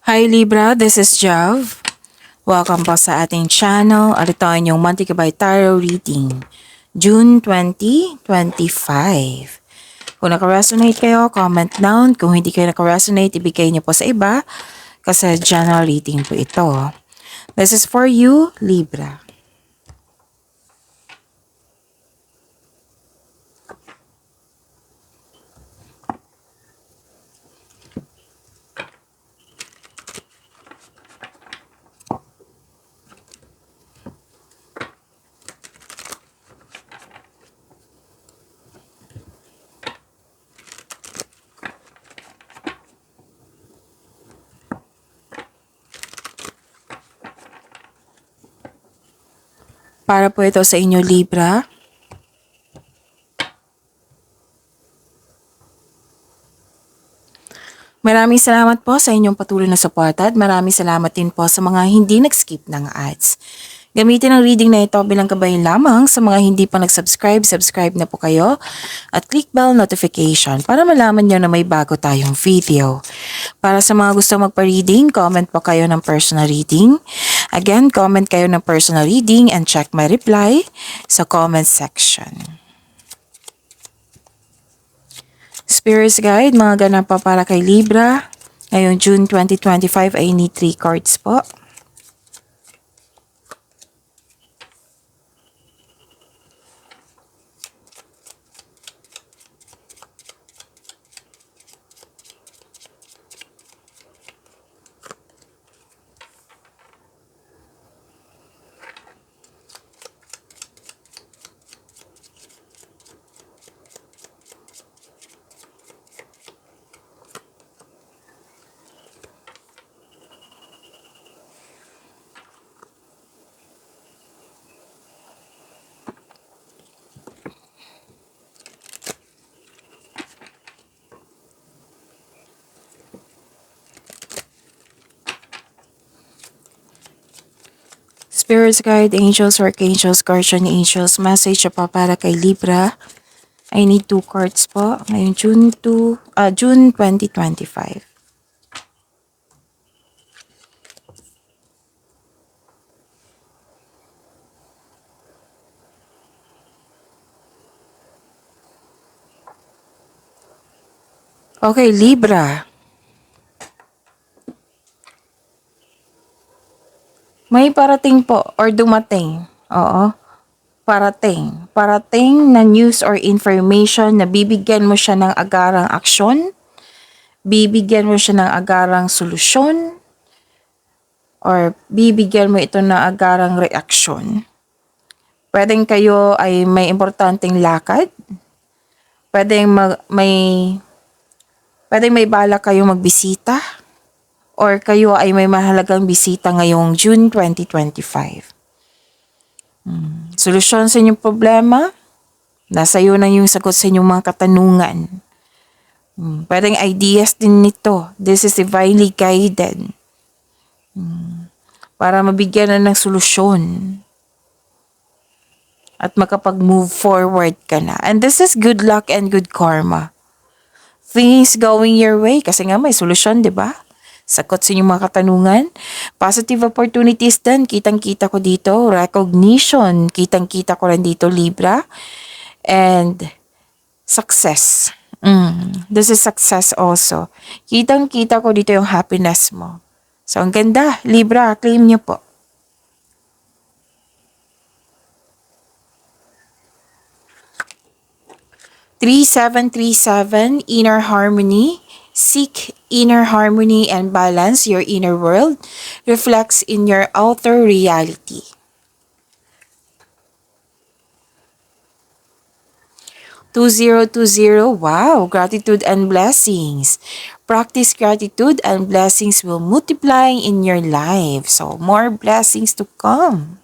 Hi Libra, this is Jav. Welcome po sa ating channel. Ito ang inyong Monthly Kabay Tarot Reading, June 2025. Kung naka-resonate kayo, comment down. Kung hindi kayo naka-resonate, ibigay niyo po sa iba kasi general reading po ito. This is for you, Libra. Para po ito sa inyo, Libra. Maraming salamat po sa inyong patuloy na suporta at maraming salamat din po sa mga hindi nag-skip ng ads. Gamitin ang reading na ito bilang kabayan lamang sa mga hindi pa nag-subscribe, subscribe na po kayo at click bell notification para malaman nyo na may bago tayong video. Para sa mga gusto magpa-reading, comment po kayo ng personal reading. Again, comment kayo ng personal reading and check my reply sa comment section. Spirits Guide, mga ganap pa para kay Libra. Ngayong June 2025 ay need 3 cards po. Spirits Guide, Angels, Archangels, Guardian Angels, message pa para kay Libra. I need 2 cards po. Ngayong June 2025. Okay, Libra. May parating po or dumating. Oo. Parating. Parating na news or information na bibigyan mo siya ng agarang aksyon. Bibigyan mo siya ng agarang solusyon. Or bibigyan mo ito ng agarang reaksyon. Pwedeng kayo ay may importanteng lakad. Pwedeng may balak kayong magbisita. Or kayo ay may mahalagang bisita ngayong June 2025. Solusyon sa inyong problema, nasa iyo na yung sagot sa inyong mga katanungan. Pwedeng ideas din nito. This is divinely guided. Para mabigyan na ng solusyon. At makapag-move forward ka na. And this is good luck and good karma. Things going your way kasi nga may solusyon, di ba? Sagot sa inyong mga katanungan. Positive opportunities din. Kitang-kita ko dito. Recognition. Kitang-kita ko rin dito, Libra. And success. This is success also. Kitang-kita ko dito yung happiness mo. So, ang ganda. Libra, claim niyo po. Three-seven, inner harmony. Seek inner harmony and balance your inner world. Reflects in your outer reality. 2020, wow, gratitude and blessings. Practice gratitude and blessings will multiply in your life. So, more blessings to come.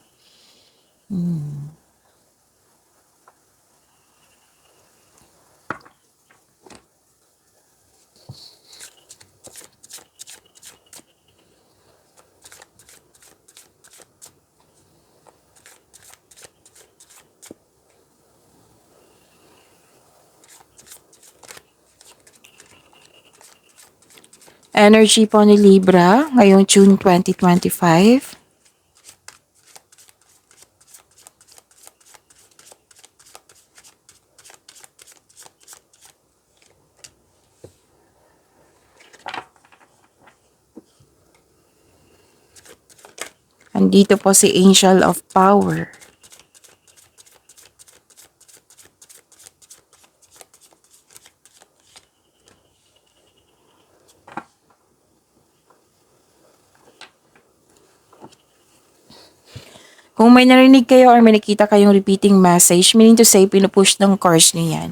energy po ni Libra ngayong June 2025. Andito po si Angel of Power. Kung may narinig kayo or may nakita kayong repeating message, meaning to say, pinupush ng cards niyo yan.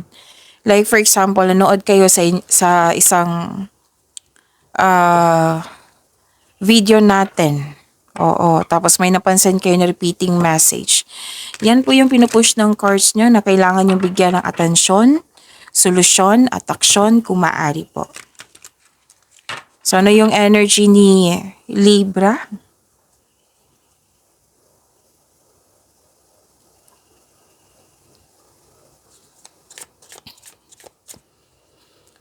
Like for example, nanood kayo sa isang video natin. Oo, tapos may napansin kayo na repeating message. Yan po yung pinupush ng cards nyo na kailangan yung bigyan ng atensyon, solusyon at aksyon kung maaari po. So ano yung energy ni Libra?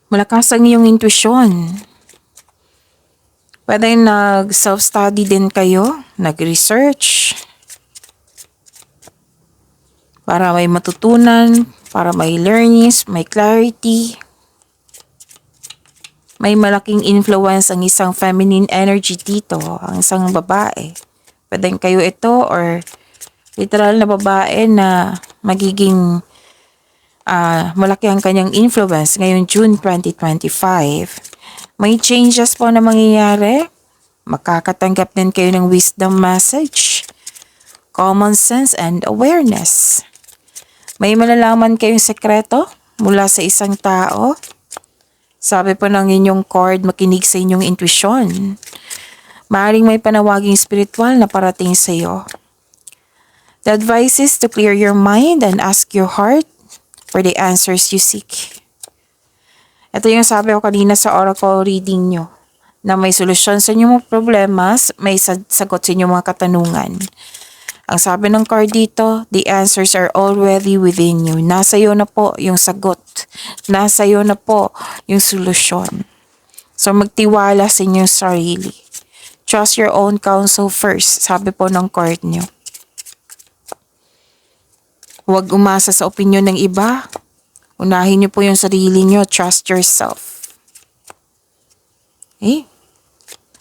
Malakas ang iyong intuition. Pwede nag-self-study din kayo, nag-research, para may matutunan, para may learnings, may clarity. May malaking influence ang isang feminine energy dito, ang isang babae. Pwede kayo ito or literal na babae na magiging malaki ang kanyang influence ngayong June 2025. May changes po na mangyayari. Makakatanggap din kayo ng wisdom message, common sense and awareness. May malalaman kayong sekreto mula sa isang tao. Sabi po ng inyong card, makinig sa inyong intuition. Maaaring may panawaging spiritual na parating sa iyo. The advice is to clear your mind and ask your heart for the answers you seek. Ito yung sabi ko kanina sa oracle reading nyo, na may solusyon sa inyong mga problemas, may sagot sa inyong mga katanungan. Ang sabi ng card dito, the answers are already within you. Nasa iyo na po yung sagot. Nasa iyo na po yung solusyon. So magtiwala sa inyong sarili. Trust your own counsel first, sabi po ng card nyo. Huwag umasa sa opinion ng iba. Unahin niyo po yung sarili niyo. Trust yourself. Okay?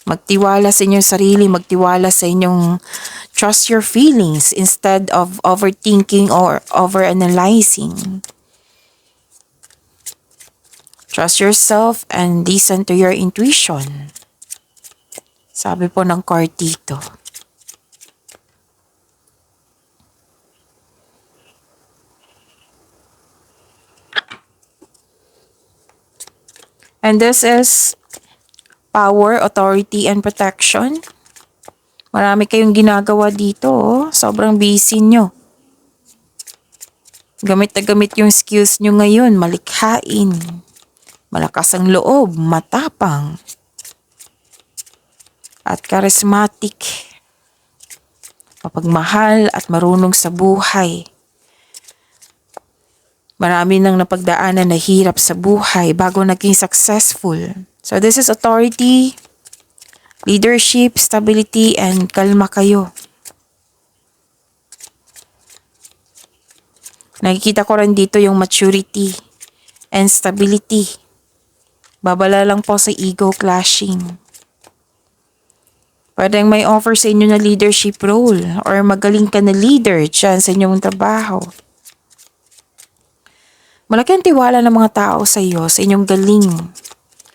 Magtiwala sa inyong sarili. Magtiwala sa inyong trust your feelings instead of overthinking or overanalyzing. Trust yourself and listen to your intuition. Sabi po ng card dito. And this is power, authority, and protection. Marami kayong ginagawa dito. Oh. Sobrang busy nyo. Gamit na gamit yung skills nyo ngayon. Malikhain. Malakas ang loob. Matapang. At charismatic. Mapagmahal at marunong sa buhay. Marami nang napagdaanan na hirap sa buhay bago naging successful. So this is authority, leadership, stability, and kalma kayo. Nakikita ko rin dito yung maturity and stability. Babala lang po sa ego clashing. Pwedeng may offer sa inyo na leadership role or magaling ka na leader dyan sa inyong trabaho. Malaki ang tiwala ng mga tao sa iyo, sa inyong galing,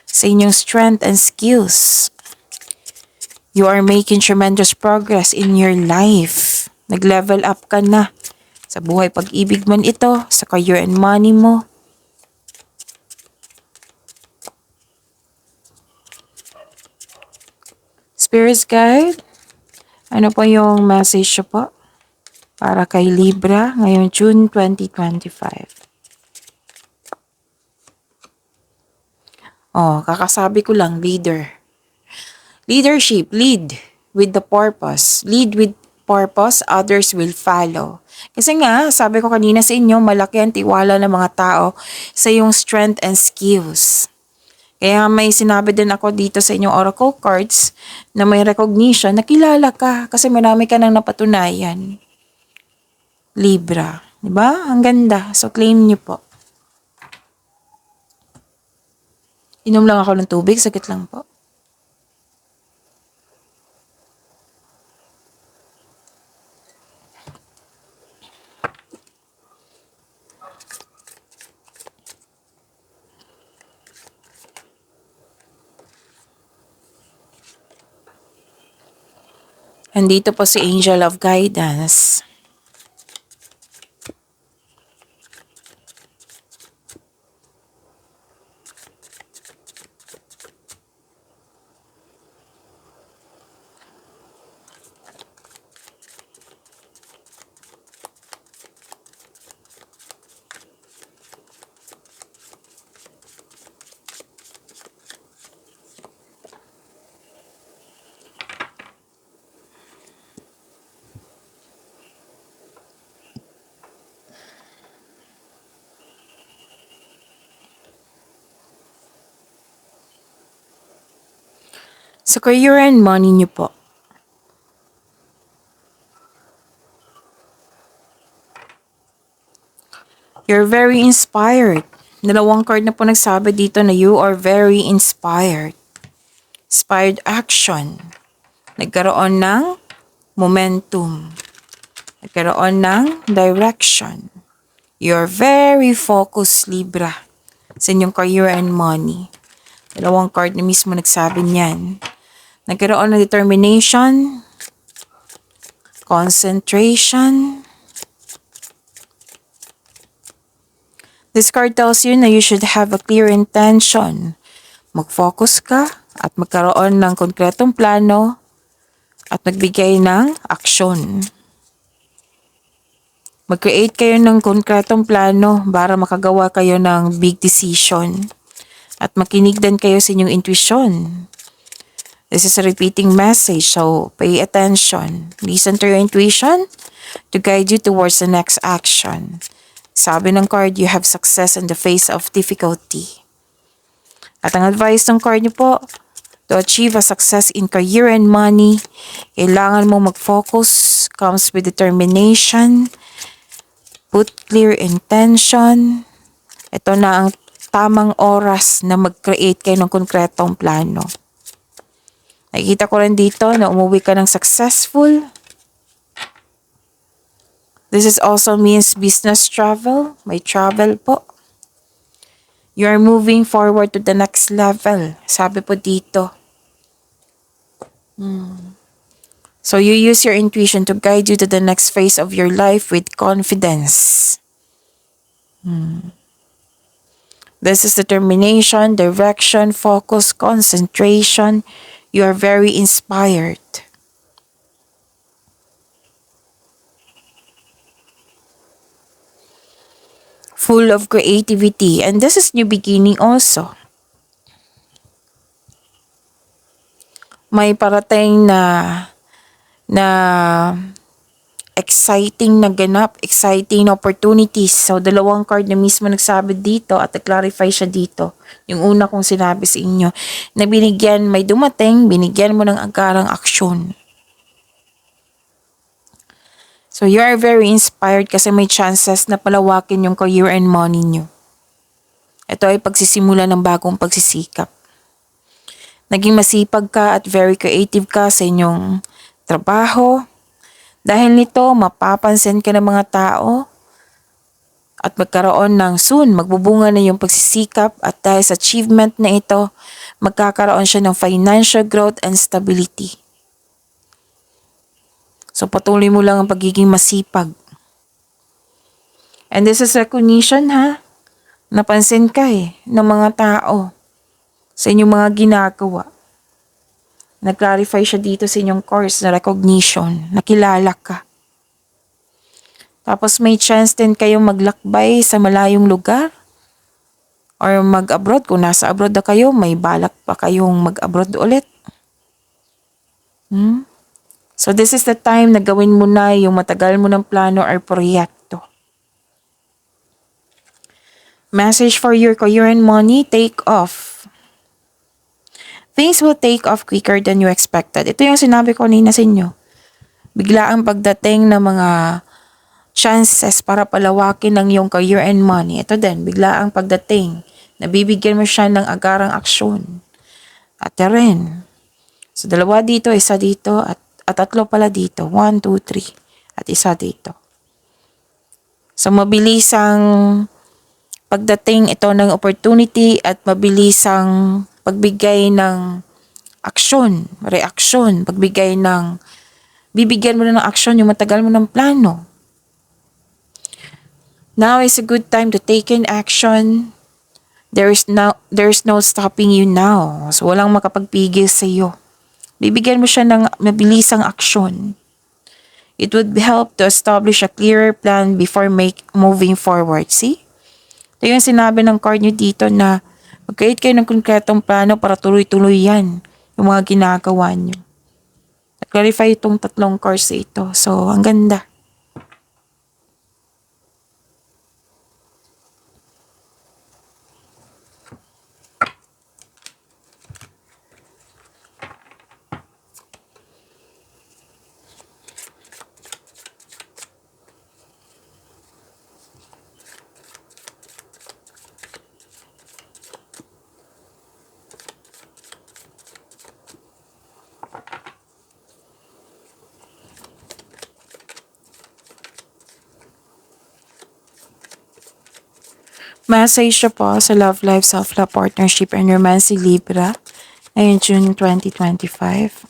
sa inyong strength and skills. You are making tremendous progress in your life. Nag-level up ka na sa buhay pag-ibig man ito, sa career and money mo. Spirit guide, ano po yung message po para kay Libra ngayong June 2025? Kakasabi ko lang, leader. Leadership, lead with the purpose. Lead with purpose, others will follow. Kasi nga, sabi ko kanina sa inyo, malaki ang tiwala ng mga tao sa iyong strength and skills. Kaya may sinabi din ako dito sa inyong oracle cards na may recognition, nakilala ka kasi marami ka nang napatunayan. Libra. Diba? Ang ganda. So, claim niyo po. Inom lang ako ng tubig. Sakit lang po. Andito po si Angel of Guidance. Sa career and money niyo po. You're very inspired. Dalawang card na po nagsabi dito na you are very inspired. Inspired action. Nagkaroon ng momentum. Nagkaroon ng direction. You're very focused, Libra, sa inyong career and money. Dalawang card na mismo nagsabi niyan. Nagkaroon ng determination, concentration. This card tells you na you should have a clear intention. Mag-focus ka at magkaroon ng konkretong plano at magbigay ng aksyon. Mag-create kayo ng konkretong plano para makagawa kayo ng big decision at makinig din kayo sa inyong intuition. This is a repeating message, so pay attention. Listen to your intuition to guide you towards the next action. Sabi ng card, you have success in the face of difficulty. At ang advice ng card niyo po, to achieve a success in career and money, kailangan mo mag-focus, comes with determination, put clear intention. Ito na ang tamang oras na mag-create kayo ng konkretong plano. Nakikita ko rin dito na umuwi ka ng successful. This is also means business travel. May travel po. You are moving forward to the next level. Sabi po dito. So you use your intuition to guide you to the next phase of your life with confidence. This is determination, direction, focus, concentration. You are very inspired. Full of creativity, and this is new beginning also. May parating na exciting na ganap, exciting opportunities. So, dalawang card na mismo nagsabi dito at nag-clarify siya dito. Yung una kong sinabi sa inyo, na binigyan, may dumating, binigyan mo ng agarang aksyon. So, you are very inspired kasi may chances na palawakin yung career and money nyo. Ito ay pagsisimula ng bagong pagsisikap. Naging masipag ka at very creative ka sa inyong trabaho. Dahil nito, mapapansin ka ng mga tao at magkaroon ng soon, magbubunga na yung pagsisikap at dahil sa achievement na ito, magkakaroon siya ng financial growth and stability. So, patuloy mo lang ang pagiging masipag. And this is recognition, ha? Napansin ka ng mga tao sa inyong mga ginagawa. Nag-clarify siya dito sa inyong course na recognition. Nakilala ka. Tapos may chance din kayong maglakbay sa malayong lugar. Or mag-abroad. Kung nasa abroad na kayo, may balak pa kayong mag-abroad ulit. So this is the time na gawin mo na yung matagal mo ng plano or proyekto. Message for your career and money, take off. Things will take off quicker than you expected. Ito yung sinabi ko kanina sa inyo. Bigla ang pagdating ng mga chances para palawakin ng iyong career and money. Ito din, bigla ang pagdating. Nabibigyan mo siya ng agarang aksyon. At rin. So, dalawa dito, isa dito, at tatlo pala dito. 1, 2, 3. At isa dito. So, mabilisang pagdating ito ng opportunity at mabilisang pagbigay ng aksyon, reaksyon, bibigyan mo na ng aksyon yung matagal mo ng plano. Now is a good time to take in action. There's no stopping you now. So, walang makapagpigil sa iyo. Bibigyan mo siya ng mabilisang aksyon. It would help to establish a clearer plan before moving forward. See? Ito yung sinabi ng card nyo dito na mag-create kayo ng konkretong plano para tuloy-tuloy yan. Yung mga ginagawa nyo. Clarify itong tatlong cards ito. So, ang ganda. Message siya po sa Love Life, Self-Love, Partnership, and Romance Libra ngayong June 2025.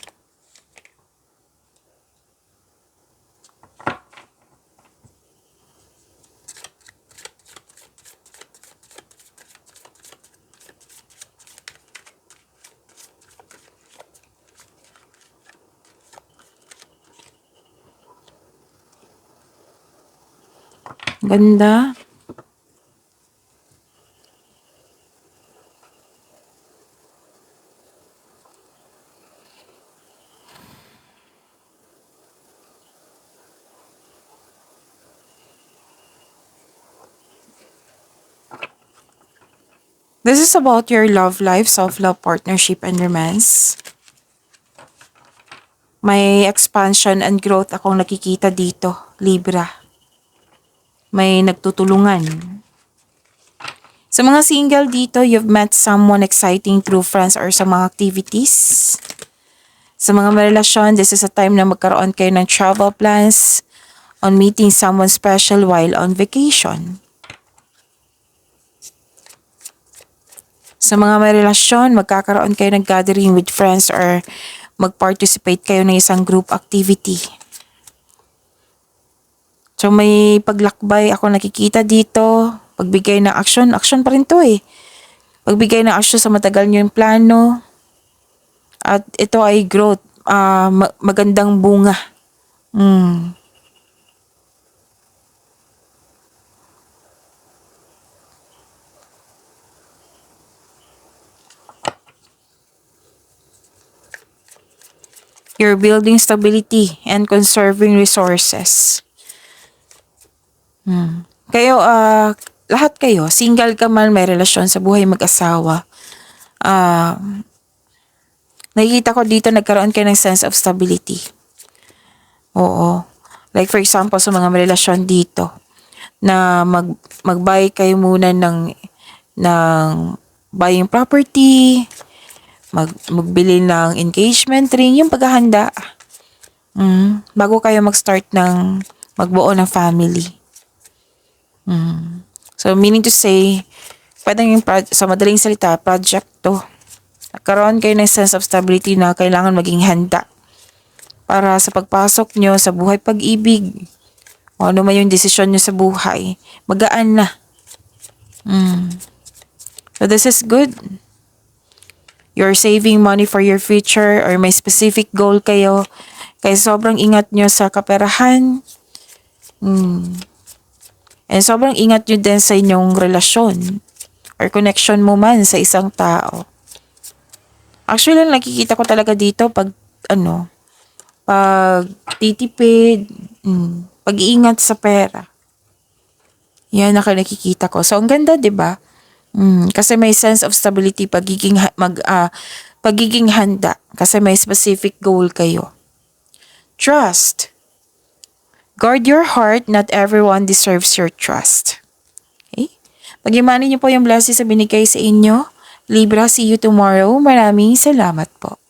Ganda. This is about your love life, self-love, partnership, and romance. May expansion and growth akong nakikita dito, Libra. May nagtutulungan. Sa mga single dito, you've met someone exciting through friends or sa mga activities. Sa mga relasyon, this is a time na magkaroon kayo ng travel plans on meeting someone special while on vacation. Sa mga may relasyon, magkakaroon kayo ng gathering with friends or mag-participate kayo ng isang group activity. So may paglakbay ako nakikita dito, pagbigay ng action pa rin to eh. Pagbigay ng action sa matagal nyo yung plano, at ito ay growth, magandang bunga. You're building stability and conserving resources. Kayo, lahat kayo, single ka man, may relasyon sa buhay mag-asawa. Nakikita ko dito, nagkaroon kayo ng sense of stability. Oo. Like for example, sa mga may relasyon dito, na mag-buy kayo muna ng buying property, magbili ng engagement ring, yung paghahanda. Bago kayo mag-start ng magbuo ng family. So, meaning to say, pwedeng yung sa madaling salita, project to. Nagkaroon kayo ng sense of stability na kailangan maging handa para sa pagpasok nyo sa buhay pag-ibig o ano man yung desisyon nyo sa buhay, magaan na. So, this is good. You're saving money for your future or may specific goal kayo. Kaya sobrang ingat nyo sa kaperahan. And sobrang ingat nyo din sa inyong relasyon or connection mo man sa isang tao. Actually, nakikita ko talaga dito pag titipid, pag-iingat sa pera. Yan nakikita ko. So, ang ganda, 'di ba? Kasi may sense of stability, pagiging handa kasi may specific goal kayo. Trust. Guard your heart, not everyone deserves your trust. Okay? Pag-imanin niyo po yung blessings na binigay sa inyo. Libra, see you tomorrow. Maraming salamat po.